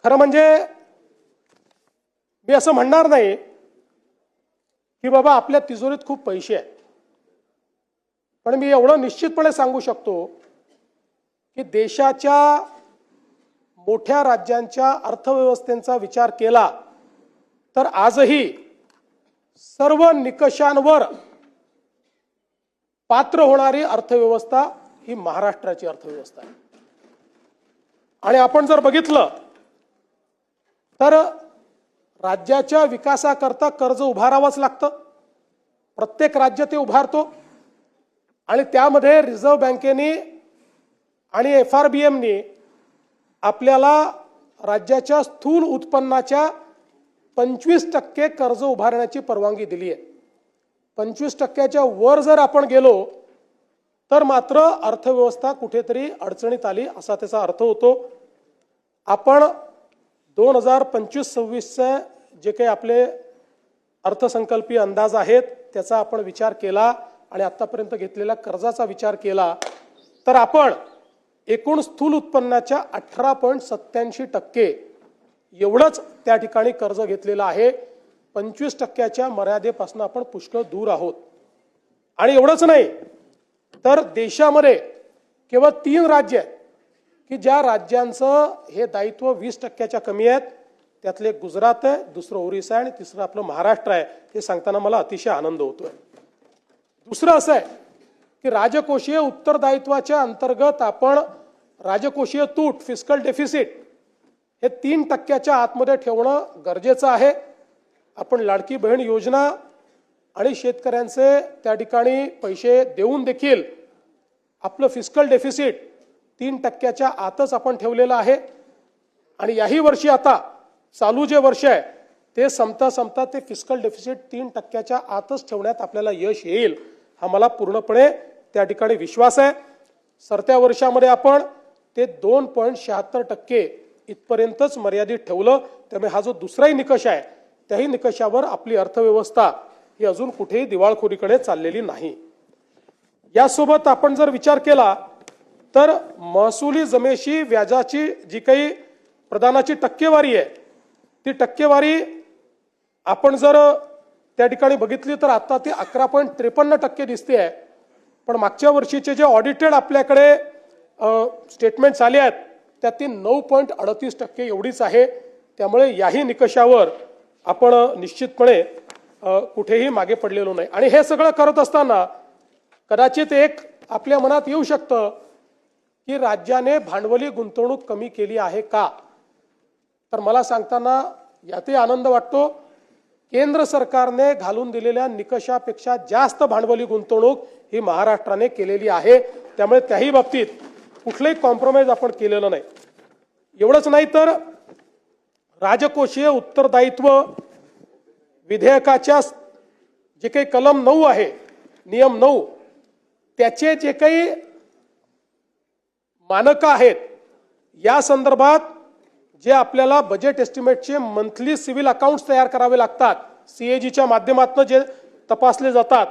खरं म्हणजे मी असं म्हणणार नाही की बाबा आपल्या तिजोरीत खूप पैसे आहेत, पण मी एवढं निश्चितपणे सांगू शकतो की देशाच्या मोठ्या राज्यांच्या अर्थव्यवस्थेचा विचार केला तर आजही सर्व निकषांवर पात्र होणारी अर्थव्यवस्था ही महाराष्ट्राची अर्थव्यवस्था आहे। आणि आपण जर बघितलं तर राज्याच्या विकासाकरता कर्ज उभारावंच लागतं, प्रत्येक राज्य ते उभारतो आणि त्यामध्ये रिझर्व्ह बँकेने आणि FRBMने आपल्याला राज्याच्या स्थूल उत्पन्नाच्या 25% कर्ज उभारण्याची परवानगी दिली आहे। 25%च्या वर जर आपण गेलो तर मात्र अर्थव्यवस्था कुठेतरी अडचणीत आली असा त्याचा अर्थ होतो। आपण 2025-26चे जे काही आपले अर्थसंकल्पीय अंदाज आहेत त्याचा आपण विचार केला आणि आतापर्यंत घेतलेल्या कर्जाचा विचार केला तर आपण एकूण स्थूल उत्पन्नाच्या 18.87% एवढंच त्या ठिकाणी कर्ज घेतलेलं आहे। 25%च्या मर्यादेपासून आपण पुष्कळ दूर आहोत। आणि एवढंच नाही तर देशामध्ये केवळ 3 राज्य आहेत की ज्या राज्यांचं हे दायित्व 20%च्या कमी आहेत। त्यातले गुजरात आहे, दुसरं ओरिसा आहे आणि तिसरं आपलं महाराष्ट्र आहे। हे सांगताना मला अतिशय आनंद होतोय। दुसरं असं आहे की राजकोषीय उत्तरदायित्वाच्या अंतर्गत आपण राजकोषीय तूट फिस्कल डेफिसिट हे 3%च्या आतमध्ये ठेवणं गरजेचं आहे। आपण लाडकी बहीण योजना आणि शेतकऱ्यांचे त्या ठिकाणी पैसे देऊन देखील आपलं फिस्कल डेफिसिट 3%च्या आतच आपण ठेवलेलं आहे। आणि याही वर्षी आता चालू जे वर्ष आहे ते संपता ते फिस्कल डेफिसिट 3%च्या आतच ठेवण्यात आपल्याला यश येईल हा मला पूर्णपणे त्या ठिकाणी विश्वास आहे। सरत्या वर्षामध्ये आपण ते 2.76% इथपर्यंतच मर्यादित ठेवलं। त्यामुळे हा जो दुसराही निकष आहे त्याही निकषावर आपली अर्थव्यवस्था ही अजून कुठेही दिवाळखोरीकडे चाललेली नाही। यासोबत आपण जर विचार केला तर महसुली जमेशी व्याजाची जी काही प्रदानाची टक्केवारी आहे ती टक्केवारी आपण जर त्या ठिकाणी बघितली तर आता ती 11.53% दिसते आहे। पण मागच्या वर्षीचे जे ऑडिटेड आपल्याकडे स्टेटमेंट्स आले आहेत त्यात ती 9.38% एवढीच आहे। त्यामुळे याही निकषावर आपण निश्चितपणे कुठेही मागे पडलेलो नाही। आणि हे सगळं करत असताना कदाचित एक आपल्या मनात येऊ शकतं की राज्याने भांडवली गुंतवणूक कमी केली आहे का, तर मला सांगताना यातही आनंद वाटतो। केंद्र सरकारने घालून दिलेल्या निकषापेक्षा जास्त भांडवली गुंतवणूक ही महाराष्ट्राने केलेली आहे। त्यामुळे त्याही बाबतीत कुठलेही कॉम्प्रोमाइज आपण केलेलं नाही। एवढंच नाही तर राजकोषीय उत्तरदायित्व विधेयकाच्या जे काही कलम 9 आहे, नियम 9, त्याचे जे काही मानकं आहेत या संदर्भात जे आपल्याला बजेट एस्टिमेटचे मंथली सिव्हिल अकाउंट्स तयार करावे लागतात, CAGच्या माध्यमातून जे तपासले जातात,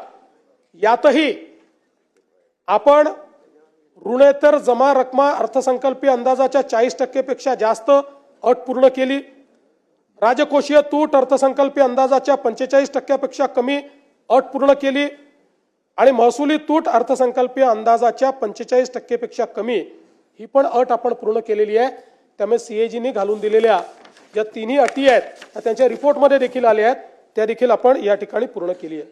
यातही आपण ऋणेतर जमा रक्कमा अर्थसंकल्पीय अंदाजाच्या 40% पेक्षा जास्त अट पूर्ण केली। राजकोषीय तूट अर्थसंकल्पीय अंदाजाच्या 45% पेक्षा कमी अट पूर्ण केली आणि महसुली तूट अर्थसंकल्पीय अंदाजाच्या 45% पेक्षा कमी ही पण अट आपण पूर्ण केलेली आहे। त्यामुळे CAGने घालून दिलेल्या ज्या 3ही अटी आहेत त्या त्यांच्या रिपोर्टमध्ये देखील आल्या आहेत, त्या देखील आपण या ठिकाणी पूर्ण केली आहे।